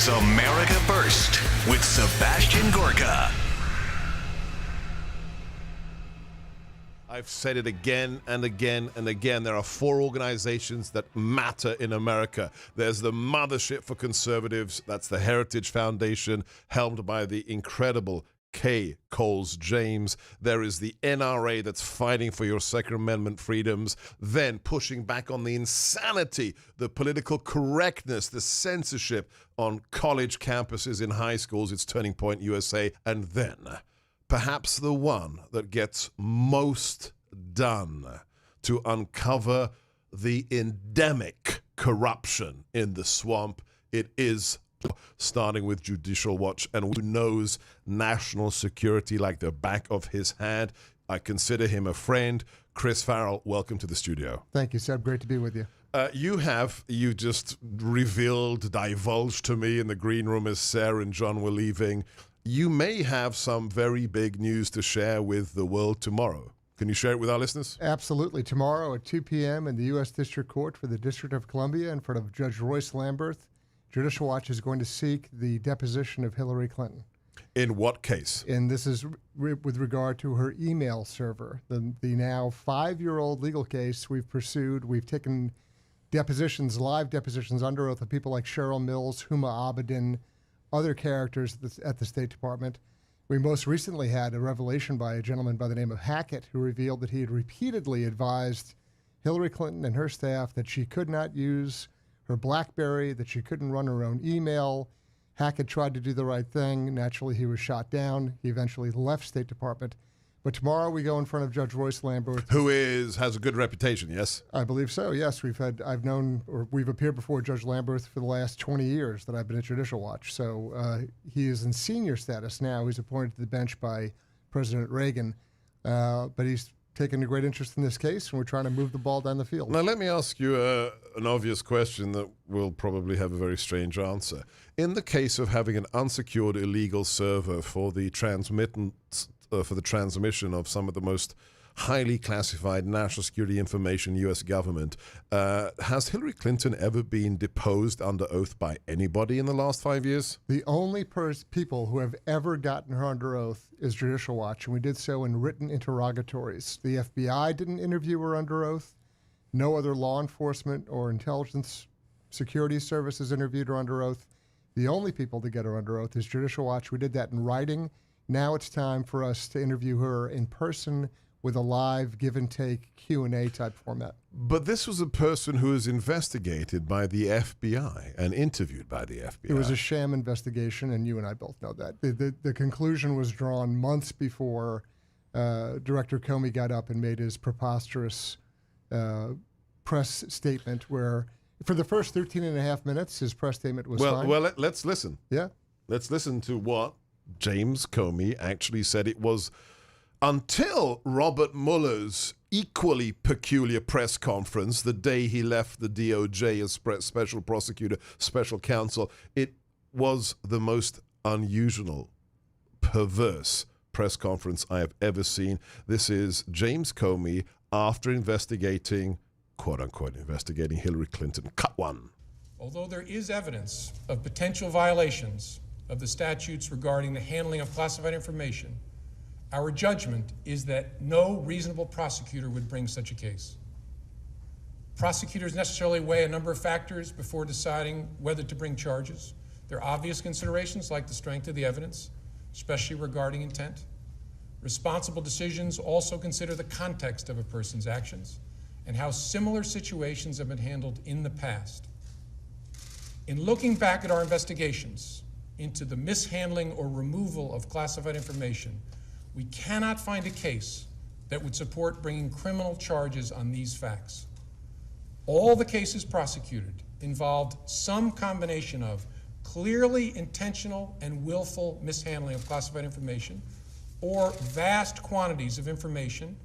is America First with Sebastian Gorka. I've said it again and again and again. There are four organizations that matter in America. There's the mothership for conservatives. That's the Heritage Foundation, helmed by the incredible Kay Coles James. There is the NRA that's fighting for your Second Amendment freedoms, then pushing back on the insanity, the political correctness, the censorship on college campuses in high schools. It's Turning Point USA. And then perhaps the one that gets most done to uncover the endemic corruption in the swamp. It is starting with Judicial Watch, and who knows national security like the back of his hand. I consider him a friend. Chris Farrell, welcome to the studio. Thank you, Seb. Great to be with you. You just revealed, divulged to me in the green room as Sarah and John were leaving, you may have some very big news to share with the world tomorrow. Can you share it with our listeners? Absolutely. Tomorrow at 2 p.m. in the U.S. District Court for the District of Columbia in front of Judge Royce Lamberth, Judicial Watch is going to seek the deposition of Hillary Clinton. In what case? And this is with regard to her email server. The now 5-year-old legal case we've pursued. We've taken depositions, live depositions under oath of people like Cheryl Mills, Huma Abedin, other characters at the State Department. We most recently had a revelation by a gentleman by the name of Hackett, who revealed that he had repeatedly advised Hillary Clinton and her staff that she could not use her BlackBerry, that she couldn't run her own email. Hackett tried to do the right thing. Naturally, he was shot down. He eventually left State Department. But tomorrow we go in front of Judge Royce Lamberth, who has a good reputation, yes? I believe so, yes. We've appeared before Judge Lamberth for the last 20 years that I've been at Judicial Watch. So he is in senior status now. He's appointed to the bench by President Reagan. But he's taken a great interest in this case, and we're trying to move the ball down the field. Now, let me ask you an obvious question that will probably have a very strange answer. In the case of having an unsecured illegal server for the transmission of some of the most highly classified national security information in U.S. government, has Hillary Clinton ever been deposed under oath by anybody in the last 5 years? The only people who have ever gotten her under oath is Judicial Watch, and we did so in written interrogatories. The FBI didn't interview her under oath. No other law enforcement or intelligence security services interviewed her under oath. The only people to get her under oath is Judicial Watch. We did that in writing. Now it's time for us to interview her in person with a live give-and-take Q&A type format. But this was a person who was investigated by the FBI and interviewed by the FBI. It was a sham investigation, and you and I both know that. The conclusion was drawn months before Director Comey got up and made his preposterous press statement where, for the first 13 and a half minutes, his press statement was fine. Well, let's listen. Yeah? Let's listen to what James Comey actually said. It was until Robert Mueller's equally peculiar press conference the day he left the DOJ as special prosecutor, special counsel, it was the most unusual, perverse press conference I have ever seen. This is James Comey after investigating, quote-unquote, investigating Hillary Clinton. Cut one. Although there is evidence of potential violations of the statutes regarding the handling of classified information, our judgment is that no reasonable prosecutor would bring such a case. Prosecutors necessarily weigh a number of factors before deciding whether to bring charges. There are obvious considerations like the strength of the evidence, especially regarding intent. Responsible decisions also consider the context of a person's actions and how similar situations have been handled in the past. In looking back at our investigations into the mishandling or removal of classified information, we cannot find a case that would support bringing criminal charges on these facts. All the cases prosecuted involved some combination of clearly intentional and willful mishandling of classified information, or vast quantities of information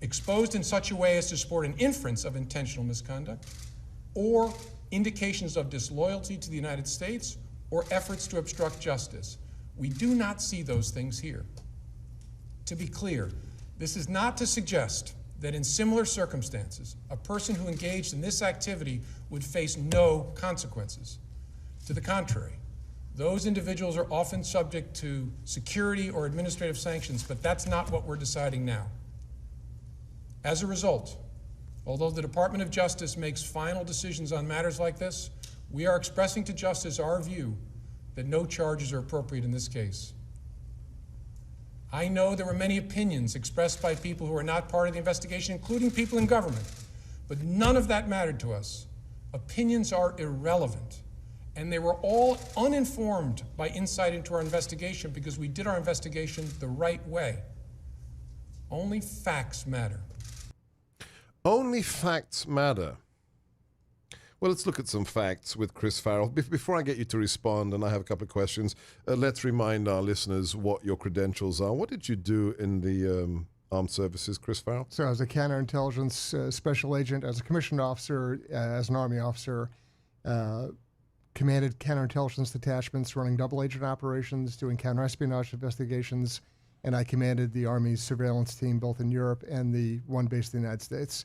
exposed in such a way as to support an inference of intentional misconduct, or indications of disloyalty to the United States, or efforts to obstruct justice. We do not see those things here. To be clear, this is not to suggest that in similar circumstances, a person who engaged in this activity would face no consequences. To the contrary, those individuals are often subject to security or administrative sanctions, but that's not what we're deciding now. As a result, although the Department of Justice makes final decisions on matters like this, we are expressing to Justice our view that no charges are appropriate in this case. I know there were many opinions expressed by people who are not part of the investigation, including people in government, but none of that mattered to us. Opinions are irrelevant, and they were all uninformed by insight into our investigation because we did our investigation the right way. Only facts matter. Only facts matter. Well, let's look at some facts with Chris Farrell. Before I get you to respond, and I have a couple of questions, let's remind our listeners what your credentials are. What did you do in the armed services, Chris Farrell? So as a counterintelligence special agent, as a commissioned officer, as an Army officer, commanded counterintelligence detachments running double agent operations, doing counterespionage investigations, and I commanded the Army's surveillance team both in Europe and the one based in the United States.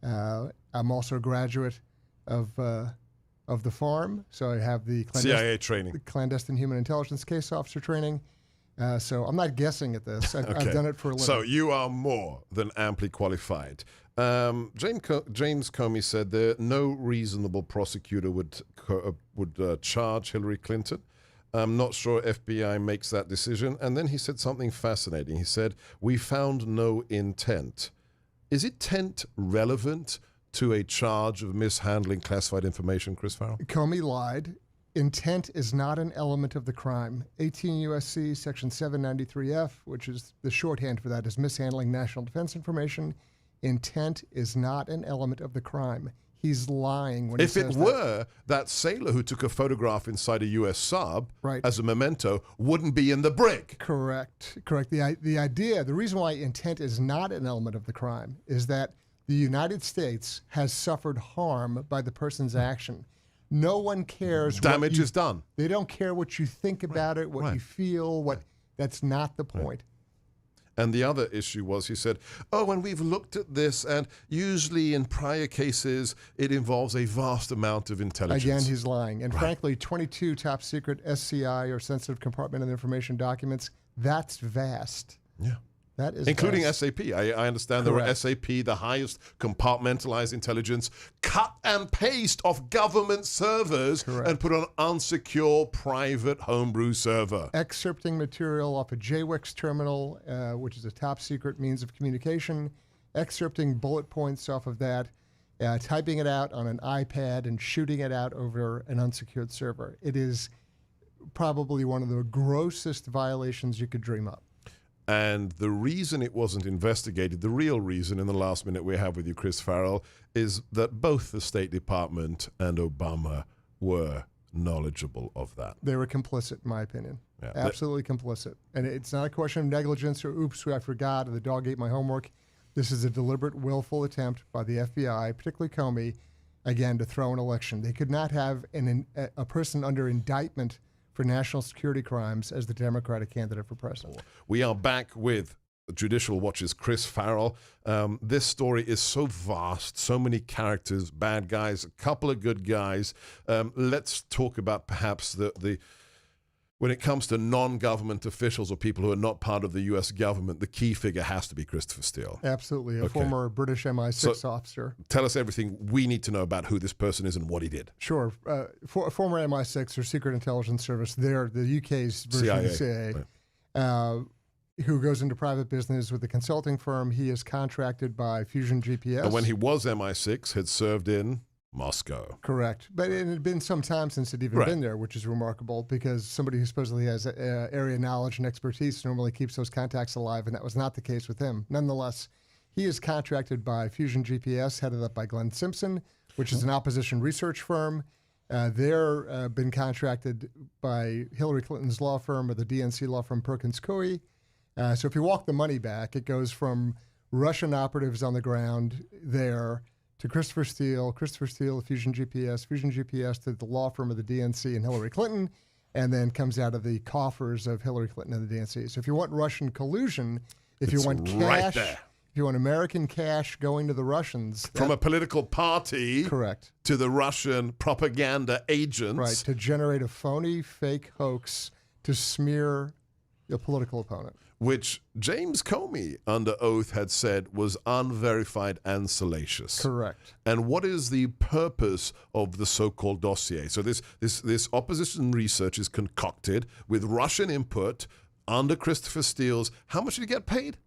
I'm also a graduate of the farm, so I have the CIA training, clandestine human intelligence case officer training. So I'm not guessing at this. I've done it for a living. So you are more than amply qualified. James Comey said that no reasonable prosecutor would charge Hillary Clinton. I'm not sure FBI makes that decision. And then he said something fascinating. He said, "We found no intent." Is intent relevant to a charge of mishandling classified information, Chris Farrell? Comey lied. Intent is not an element of the crime. 18 U.S.C. Section 793F, which is the shorthand for that, is mishandling national defense information. Intent is not an element of the crime. He's lying when he says that. If it were, that sailor who took a photograph inside a U.S. sub as a memento wouldn't be in the brig. Correct. The reason why intent is not an element of the crime is that the United States has suffered harm by the person's action. No one cares. Damage is done. They don't care what you think about it, what you feel. That's not the point. And the other issue was, he said, and we've looked at this, and usually in prior cases, it involves a vast amount of intelligence. Again, he's lying. And frankly, 22 top secret SCI or sensitive compartment information documents, that's vast. Yeah. That is including vast. SAP. I understand there were SAP, the highest compartmentalized intelligence, cut and paste off government servers and put on unsecure private homebrew server. Excerpting material off a JWICS terminal, which is a top secret means of communication, excerpting bullet points off of that, typing it out on an iPad and shooting it out over an unsecured server. It is probably one of the grossest violations you could dream up. And the reason it wasn't investigated, the real reason in the last minute we have with you, Chris Farrell, is that both the State Department and Obama were knowledgeable of that. They were complicit, in my opinion. Yeah. Absolutely complicit. And it's not a question of negligence or oops, I forgot, or the dog ate my homework. This is a deliberate, willful attempt by the FBI, particularly Comey, again, to throw an election. They could not have a person under indictment for national security crimes as the Democratic candidate for president. We are back with Judicial Watch's Chris Farrell. This story is so vast, so many characters, bad guys, a couple of good guys. Let's talk about perhaps when it comes to non-government officials or people who are not part of the U.S. government, the key figure has to be Christopher Steele. Absolutely, a former British MI6 officer. Tell us everything we need to know about who this person is and what he did. Sure. Former MI6 or Secret Intelligence Service, they're the UK's version of the CIA, who goes into private business with a consulting firm. He is contracted by Fusion GPS. And when he was MI6, had served in Moscow. Correct. But it had been some time since it even been there, which is remarkable because somebody who supposedly has area knowledge and expertise normally keeps those contacts alive, and that was not the case with him. Nonetheless, he is contracted by Fusion GPS, headed up by Glenn Simpson, which is an opposition research firm. They're been contracted by Hillary Clinton's law firm or the DNC law firm Perkins Coie. So if you walk the money back, it goes from Russian operatives on the ground there to Christopher Steele to Fusion GPS to the law firm of the DNC and Hillary Clinton, and then comes out of the coffers of Hillary Clinton and the DNC. So if you want Russian collusion, if you want cash, you want American cash going to the Russians. From a political party. Correct. To the Russian propaganda agents. Right, to generate a phony, fake hoax to smear your political opponent. Which James Comey, under oath, had said was unverified and salacious. Correct. And what is the purpose of the so-called dossier? So this opposition research is concocted with Russian input under Christopher Steele's. How much did he get paid?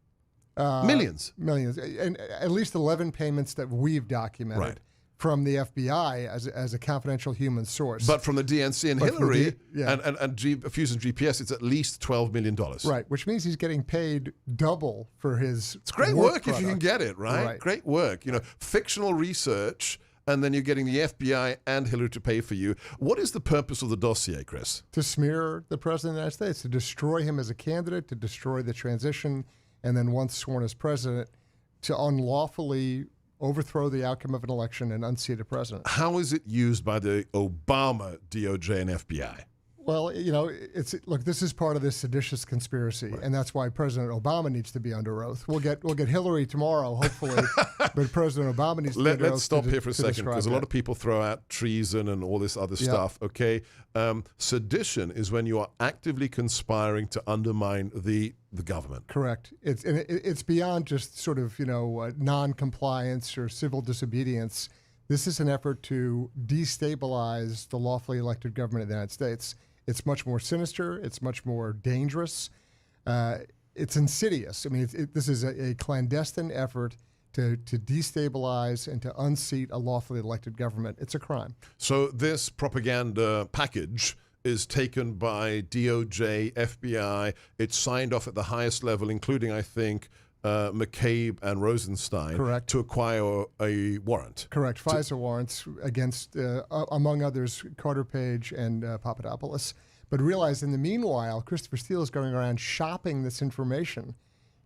Millions. Millions. And at least 11 payments that we've documented. Right. From the FBI as a confidential human source. But from the DNC and But from Hillary the yeah. and Fusion GPS, it's at least $12 million. Right, which means he's getting paid double for his It's great work product. if you can get it, right? Great work. You know, fictional research, and then you're getting the FBI and Hillary to pay for you. What is the purpose of the dossier, Chris? To smear the President of the United States, to destroy him as a candidate, to destroy the transition, and then once sworn as president, to unlawfully overthrow the outcome of an election and unseat a president. How is it used by the Obama DOJ and FBI? Well, you know, look. This is part of this seditious conspiracy, and that's why President Obama needs to be under oath. We'll get Hillary tomorrow, hopefully, but President Obama needs to be under oath. Let's stop here for a second, because a lot that. of people throw out treason and all this other stuff. Okay, sedition is when you are actively conspiring to undermine the government. Correct. It's beyond just sort of non-compliance or civil disobedience. This is an effort to destabilize the lawfully elected government of the United States. It's much more sinister. It's much more dangerous. It's insidious. I mean, this is a clandestine effort to destabilize and to unseat a lawfully elected government. It's a crime. So this propaganda package is taken by DOJ, FBI. It's signed off at the highest level, including, I think, McCabe and Rosenstein. Correct. To acquire a warrant. Correct. FISA warrants against, among others, Carter Page and Papadopoulos. But realize in the meanwhile, Christopher Steele is going around shopping this information.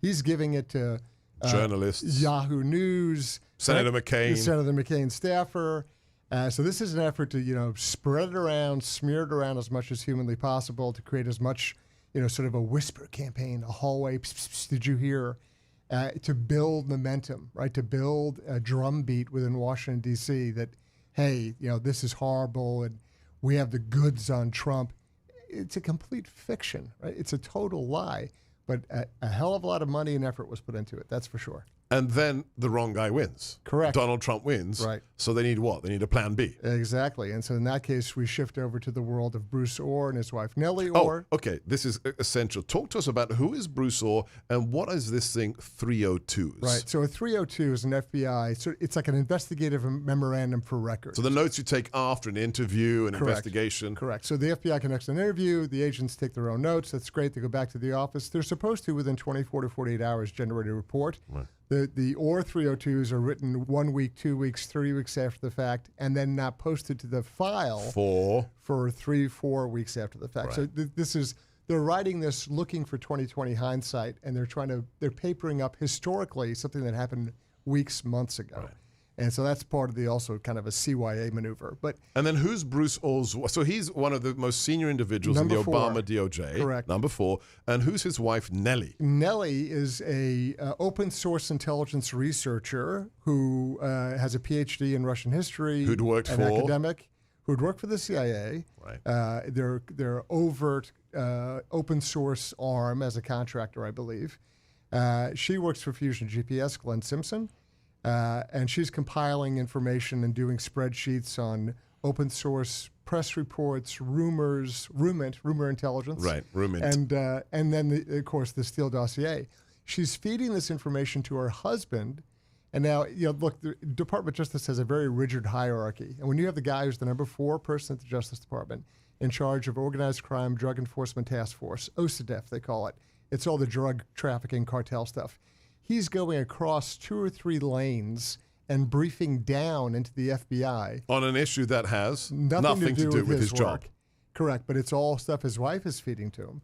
He's giving it to journalists, Yahoo News, Senator McCain, Senator McCain staffer. So this is an effort to spread it around, smear it around as much as humanly possible to create as much sort of a whisper campaign, a hallway. Psst, psst, psst, did you hear? To build momentum, right? To build a drumbeat within Washington, D.C. that, hey, this is horrible and we have the goods on Trump. It's a complete fiction, right? It's a total lie. But a hell of a lot of money and effort was put into it, that's for sure. And then the wrong guy wins. Correct. Donald Trump wins. Right. So they need what? They need a plan B. Exactly. And so in that case, we shift over to the world of Bruce Orr and his wife, Nellie Orr. Oh, okay. This is essential. Talk to us about who is Bruce Orr and what is this thing 302s? Right. So a 302 is an FBI. So it's like an investigative memorandum for records. So the notes you take after an interview, an Correct. investigation. Correct. So the FBI conducts an interview. The agents take their own notes. That's great. They go back to the office. They're supposed to, within 24 to 48 hours, generate a report. Right. The Orr 302s are written 1 week, 2 weeks, 3 weeks after the fact, and then not posted to the file for 3-4 weeks after the fact. Right. So they're writing this looking for 20/20 hindsight, and they're papering up historically something that happened weeks, months ago. Right. And so that's part of the also kind of a CYA maneuver. And then who's Bruce Orr's? So he's one of the most senior individuals in the Obama DOJ. Correct. Number 4. And who's his wife, Nellie? Nellie is a open source intelligence researcher who has a PhD in Russian history. Who'd worked an for? academic who'd worked for the CIA. Right. Their overt open source arm as a contractor, I believe. She works for Fusion GPS, Glenn Simpson. And she's compiling information and doing spreadsheets on open source press reports, rumors, rumor intelligence. Right, rumor. And then, of course, the Steele dossier. She's feeding this information to her husband. And now, look, the Department of Justice has a very rigid hierarchy. And when you have the guy who's the number 4 person at the Justice Department in charge of Organized Crime Drug Enforcement Task Force, OCDEF, they call it. It's all the drug trafficking cartel stuff. He's going across 2 or 3 lanes and briefing down into the FBI. On an issue that has nothing to do with his job. Correct, but it's all stuff his wife is feeding to him.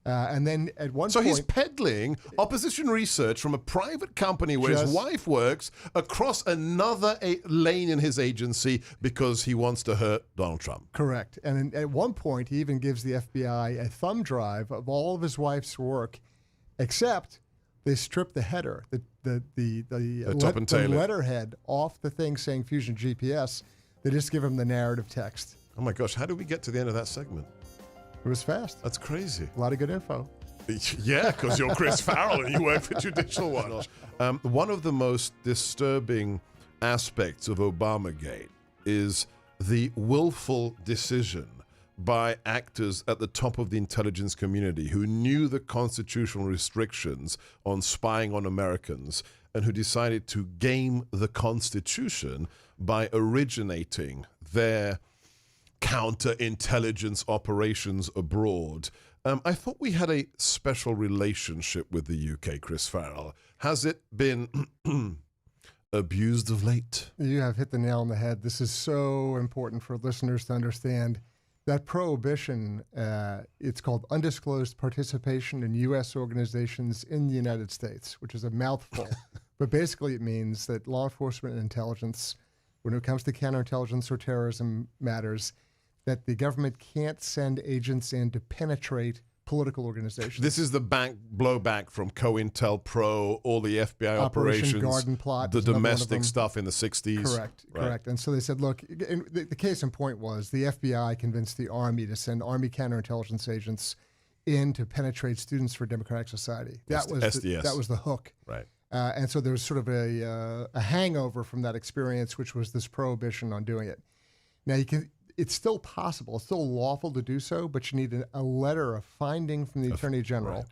And then at one point... So he's peddling opposition research from a private company where his wife works across another lane in his agency because he wants to hurt Donald Trump. Correct. And at one point, he even gives the FBI a thumb drive of all of his wife's work, except They stripped the header, the top and tail. letterhead off the thing saying Fusion GPS. They just give them the narrative text. Oh my gosh, how did we get to the end of that segment? It was fast. That's crazy. A lot of good info. Yeah, because you're Chris Farrell and you work for Judicial Watch. One of the most disturbing aspects of Obamagate is the willful decision by actors at the top of the intelligence community who knew the constitutional restrictions on spying on Americans and who decided to game the Constitution by originating their counterintelligence operations abroad. I thought we had a special relationship with the UK, Chris Farrell. Has it been abused of late? You have hit the nail on the head. This is so important for listeners to understand. That prohibition, it's called undisclosed participation in U.S. organizations in the United States, which is a mouthful. But basically it means that law enforcement and intelligence, when it comes to counterintelligence or terrorism matters, that the government can't send agents in to penetrate political organizations. This is the blowback from COINTELPRO, all the FBI operations, Garden Plot, the domestic stuff in the 60s. Correct. And so they said, look, the case in point was the FBI convinced the Army to send Army counterintelligence agents in to penetrate Students for Democratic Society. That was SDS. That was the hook. Right. And so there was sort of a hangover from that experience, which was this prohibition on doing it. Now, it's still possible, it's still lawful to do so, but you need a letter of finding from the Attorney General. Right.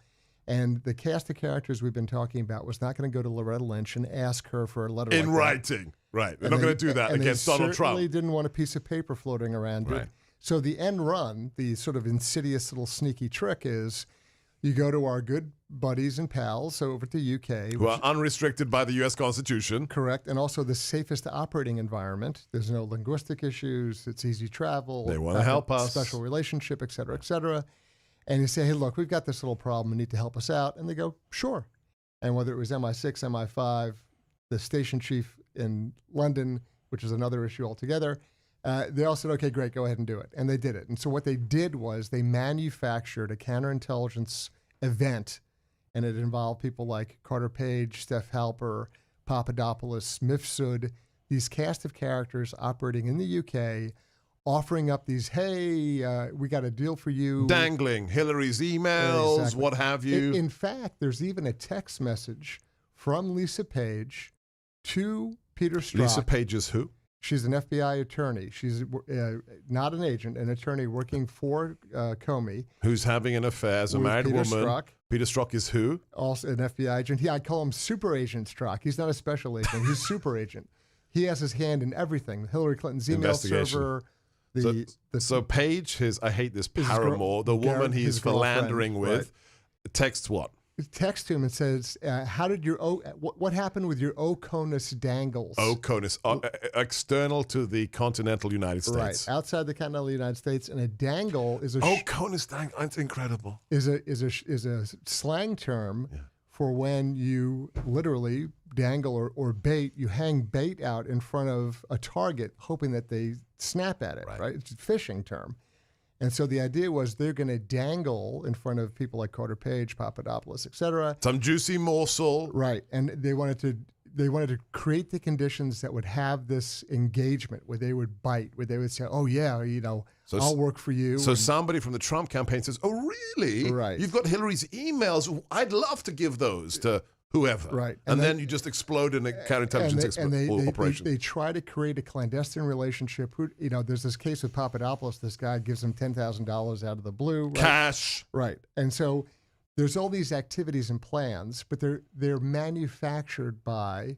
And the cast of characters we've been talking about was not going to go to Loretta Lynch and ask her for a letter in like writing. that. Right. They're not going to do that against Donald Trump. They certainly didn't want a piece of paper floating around. Right. So the end run, the sort of insidious little sneaky trick is you go to our good buddies and pals over at the UK. Who are unrestricted by the U.S. Constitution. Correct. And also the safest operating environment. There's no linguistic issues. It's easy travel. They want to help us. Special relationship, et cetera, et cetera. And you say, hey, look, we've got this little problem. You need to help us out. And they go, sure. And whether it was MI6, MI5, the station chief in London, which is another issue altogether, they all said, okay, great, go ahead and do it. And they did it. And so what they did was they manufactured a counterintelligence event, and it involved people like Carter Page, Steph Halper, Papadopoulos, Mifsud, these cast of characters operating in the UK, offering up these, hey, we got a deal for you. Dangling Hillary's emails, Exactly. what have you. In fact, there's even a text message from Lisa Page to Peter Strzok. Lisa Page is who? She's an FBI attorney. She's not an agent, an attorney working for Comey. Who's having an affair as a married Peter woman. Strzok. Peter Strzok is who? Also an FBI agent. I call him Super Agent Strzok. He's not a special agent. He's Super Agent. He has his hand in everything. Hillary Clinton's email server. So Page, I hate this paramour, the woman he's philandering with, texts what? Text to him and says, "How did your what happened with your Oconus dangles?" Oconus, external to the continental United States, right outside the continental United States, and a dangle is a Oconus dangle. That's incredible. Is a slang term for when you literally dangle or bait. You hang bait out in front of a target, hoping that they snap at it. Right? It's a fishing term. And so the idea was they're going to dangle in front of people like Carter Page, Papadopoulos, et cetera. Some juicy morsel. Right. And they wanted to create the conditions that would have this engagement where they would bite, where they would say, oh, yeah, I'll work for you. So somebody from the Trump campaign says, oh, really? Right. You've got Hillary's emails. I'd love to give those to whoever. Right. And then you just explode in a counterintelligence operation. They try to create a clandestine relationship. There's this case with Papadopoulos. This guy gives him $10,000 out of the blue. Right? Cash. Right. And so there's all these activities and plans, but they're manufactured by,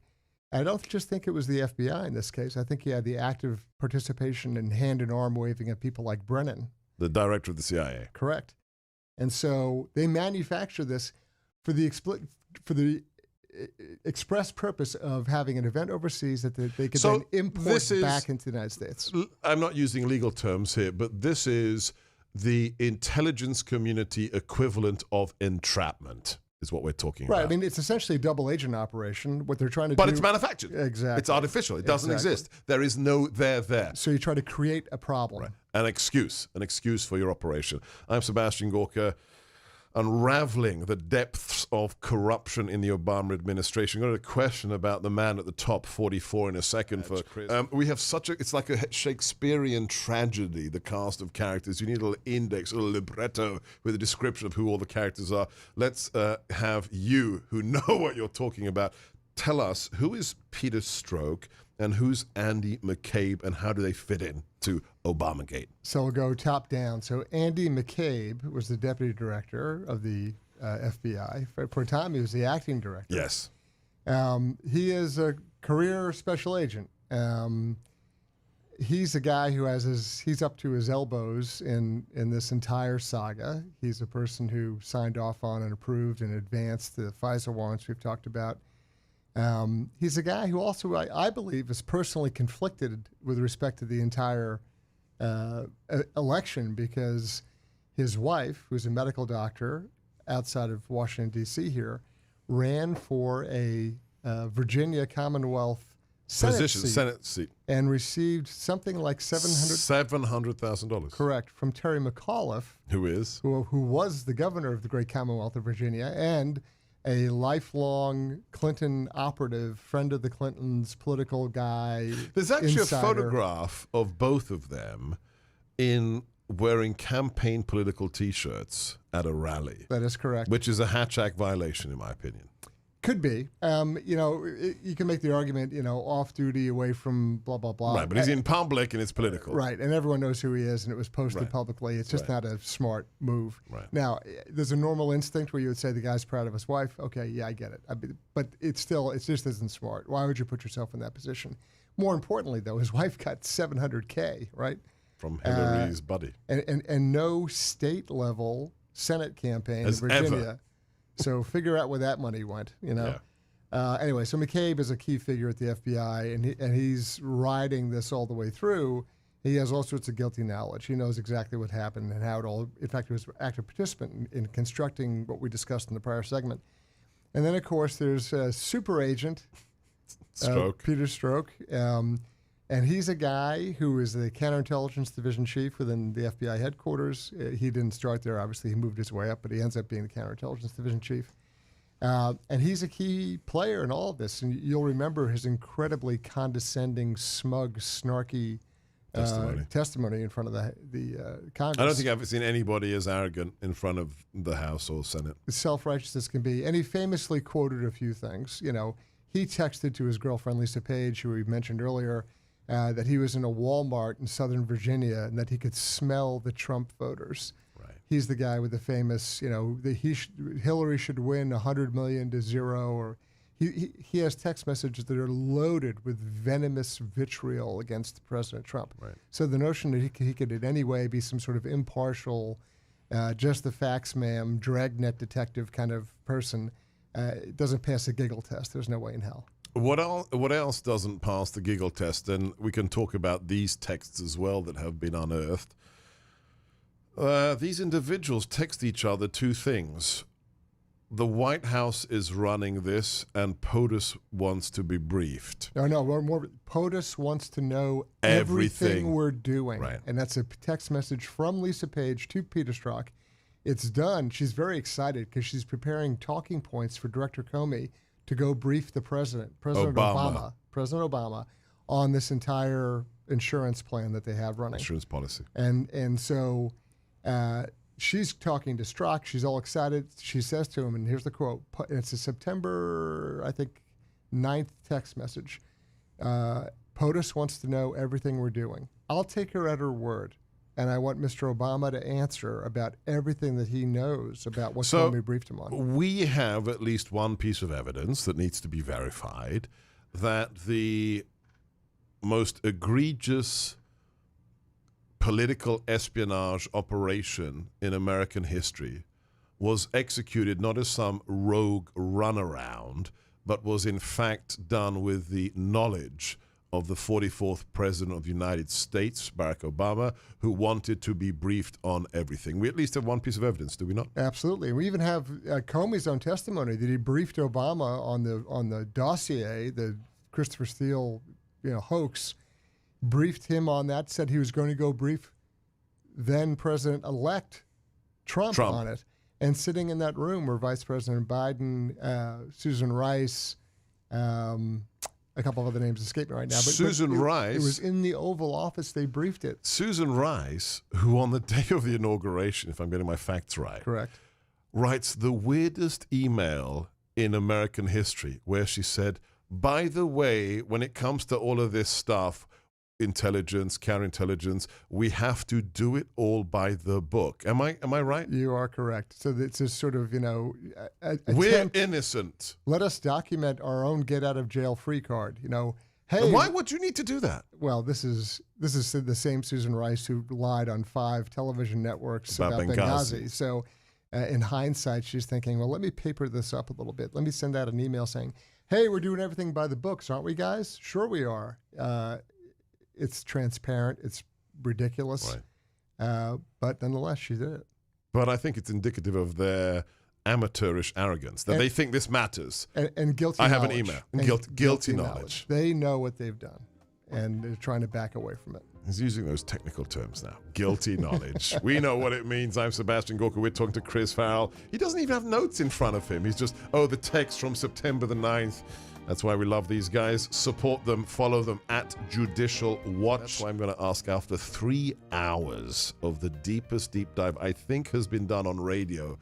I don't just think it was the FBI in this case. I think he had the active participation and hand and arm waving of people like Brennan. The director of the CIA. Correct. And so they manufacture this for the express purpose of having an event overseas that they could then import back into the United States. I'm not using legal terms here, but this is the intelligence community equivalent of entrapment, is what we're talking about. Right. I mean, it's essentially a double agent operation. What they're trying to do. But it's manufactured. Exactly. It's artificial. It doesn't exist. There is no there. So you try to create a problem. Right. An excuse for your operation. I'm Sebastian Gorka. unraveling the depths of corruption in the Obama administration. I'm going to question about the man at the top 44 in a second. We have it's like a Shakespearean tragedy, the cast of characters. You need a little index, a little libretto with a description of who all the characters are. Let's have you, who know what you're talking about, tell us who is Peter Strzok and who's Andy McCabe, and how do they fit in to Obamagate? So we'll go top down. So Andy McCabe was the deputy director of the FBI. For a time, he was the acting director. Yes. He is a career special agent. He's a guy who he's up to his elbows in this entire saga. He's a person who signed off on and approved and advanced the FISA warrants we've talked about. He's a guy who also, I believe, is personally conflicted with respect to the entire election, because his wife, who's a medical doctor outside of Washington, D.C. here, ran for a Virginia Commonwealth Senate seat and received something like $700,000. Correct, from Terry McAuliffe, who was the governor of the great Commonwealth of Virginia and a lifelong Clinton operative, friend of the Clintons, political guy. There's actually insider. A photograph of both of them in wearing campaign political T-shirts at a rally. That is correct. Which is a Hatch Act violation, in my opinion. Could be. You can make the argument, off-duty, away from blah, blah, blah. Right, but he's in public and it's political. Right, and everyone knows who he is, and it was posted publicly. It's just not a smart move. Right. Now, there's a normal instinct where you would say the guy's proud of his wife. Okay, yeah, I get it. But it just isn't smart. Why would you put yourself in that position? More importantly, though, his wife got $700K, right? From Hillary's buddy. And no state-level Senate campaign in Virginia. Ever. So figure out where that money went, Yeah. Anyway, so McCabe is a key figure at the FBI, and he's riding this all the way through. He has all sorts of guilty knowledge. He knows exactly what happened and how it all. In fact, he was an active participant in constructing what we discussed in the prior segment. And then, of course, there's super agent Peter Strzok. And he's a guy who is the counterintelligence division chief within the FBI headquarters. He didn't start there, obviously. He moved his way up, but he ends up being the counterintelligence division chief. And he's a key player in all of this. And you'll remember his incredibly condescending, smug, snarky testimony in front of the Congress. I don't think I've ever seen anybody as arrogant in front of the House or Senate. Self-righteous as can be. And he famously quoted a few things. He texted to his girlfriend, Lisa Page, who we mentioned earlier, that he was in a Walmart in Southern Virginia and that he could smell the Trump voters. Right. He's the guy with the famous, Hillary should win 100 million to 0, or he has text messages that are loaded with venomous vitriol against President Trump. Right. So the notion that he could in any way be some sort of impartial, just the facts, ma'am, dragnet detective kind of person doesn't pass a giggle test. There's no way in hell. What else doesn't pass the giggle test? And we can talk about these texts as well that have been unearthed. These individuals text each other two things. The White House is running this, and POTUS wants to be briefed. No, more POTUS wants to know everything we're doing. Right. And that's a text message from Lisa Page to Peter Strzok. It's done. She's very excited because she's preparing talking points for Director Comey to go brief the President Obama, on this entire insurance plan that they have running. Insurance policy. And so she's talking to Strzok. She's all excited. She says to him, and here's the quote. It's a September, I think, 9th text message. POTUS wants to know everything we're doing. I'll take her at her word. And I want Mr. Obama to answer about everything that he knows about what Comey briefed him on. We have at least one piece of evidence that needs to be verified, that the most egregious political espionage operation in American history was executed not as some rogue runaround, but was in fact done with the knowledge of the 44th President of the United States, Barack Obama, who wanted to be briefed on everything. We at least have one piece of evidence, do we not? Absolutely. We even have Comey's own testimony that he briefed Obama on the dossier, the Christopher Steele hoax, briefed him on that, said he was going to go brief then President-elect Trump on it. And sitting in that room were Vice President Biden, Susan Rice, a couple of other names escape me right now. But Susan Rice. It was in the Oval Office. They briefed it. Susan Rice, who on the day of the inauguration, if I'm getting my facts right, Correct. writes the weirdest email in American history where she said, by the way, when it comes to all of this stuff, intelligence, counterintelligence, we have to do it all by the book. Am I right? You are correct. So it's a sort of, We're innocent. Let us document our own get out of jail free card. Hey, Why would you need to do that? well, this is the same Susan Rice who lied on 5 television networks About about Benghazi. Benghazi. So in hindsight, she's thinking, well, let me paper this up a little bit. Let me send out an email saying, hey, we're doing everything by the books, aren't we, guys? Sure we are. It's transparent. It's ridiculous. Right. But nonetheless, she did it. But I think it's indicative of their amateurish arrogance, that they think this matters. And guilty I have an knowledge. email. And Guilty knowledge. They know what they've done, and they're trying to back away from it. He's using those technical terms now. Guilty knowledge. We know what it means. I'm Sebastian Gorka. We're talking to Chris Farrell. He doesn't even have notes in front of him. He's just, the text from September the 9th. That's why we love these guys. Support them. Follow them at Judicial Watch. That's why I'm going to ask, after 3 hours of the deepest deep dive I think has been done on radio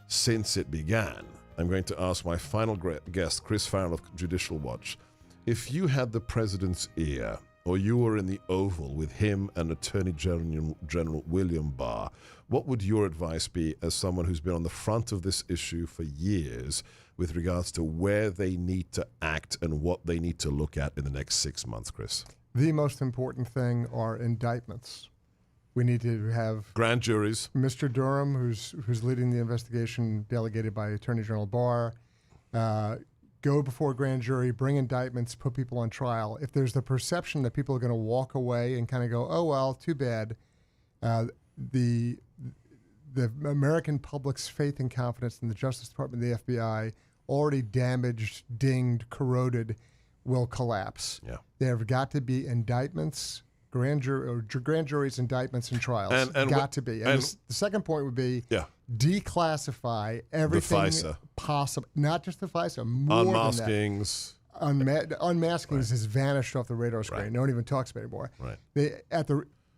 since it began, I'm going to ask my final guest, Chris Farrell of Judicial Watch, if you had the president's ear, or you were in the Oval with him and Attorney General William Barr, what would your advice be as someone who's been on the front of this issue for years with regards to where they need to act and what they need to look at in the next 6 months, Chris? The most important thing are indictments. We need to have grand juries. Mr. Durham, who's leading the investigation delegated by Attorney General Barr, go before grand jury, bring indictments, put people on trial. If there's the perception that people are going to walk away and kind of go, oh, well, too bad, the American public's faith and confidence in the Justice Department and the FBI, already damaged, dinged, corroded, will collapse. Yeah. There have got to be indictments, grand juries, indictments, and trials. And got to be. And the second point would be declassify everything possible. Not just the FISA, more unmaskings. than that. Unmaskings has vanished off the radar screen. Right. No one even talks about it anymore. Right.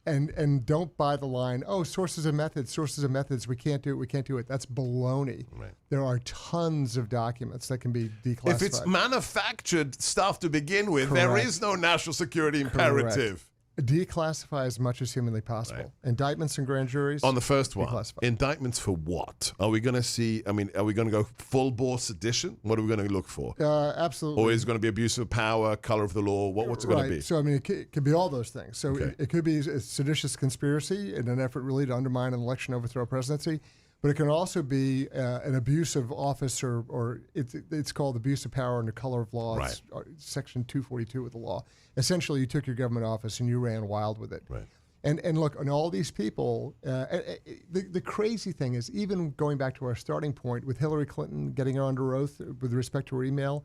And don't buy the line, sources and methods, we can't do it. That's baloney. Right. There are tons of documents that can be declassified. If it's manufactured stuff to begin with, there is no national security imperative. Declassify as much as humanly possible. Right. Indictments and grand juries. On the first one, declassify. Indictments for what? Are we going to see, are we going to go full-bore sedition? What are we going to look for? Absolutely. Or is it going to be abuse of power, color of the law? What's it going to be? So, it could be all those things. So it could be a seditious conspiracy in an effort really to undermine an election, overthrow a presidency. But it can also be an abuse of office, or it's called abuse of power under color of law. Right. It's Section 242 of the law. Essentially, you took your government office and you ran wild with it. Right. And look, on all these people, the crazy thing is, even going back to our starting point with Hillary Clinton getting her under oath with respect to her email,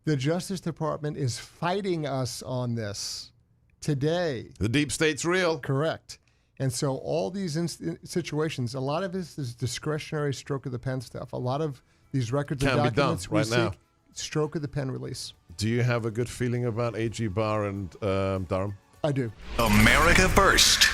the Justice Department is fighting us on this today. The deep state's real. Correct. And so all these situations, a lot of this is discretionary stroke of the pen stuff. A lot of these records and documents be done right now. Stroke of the pen release. Do you have a good feeling about AG Barr and Durham? I do. America First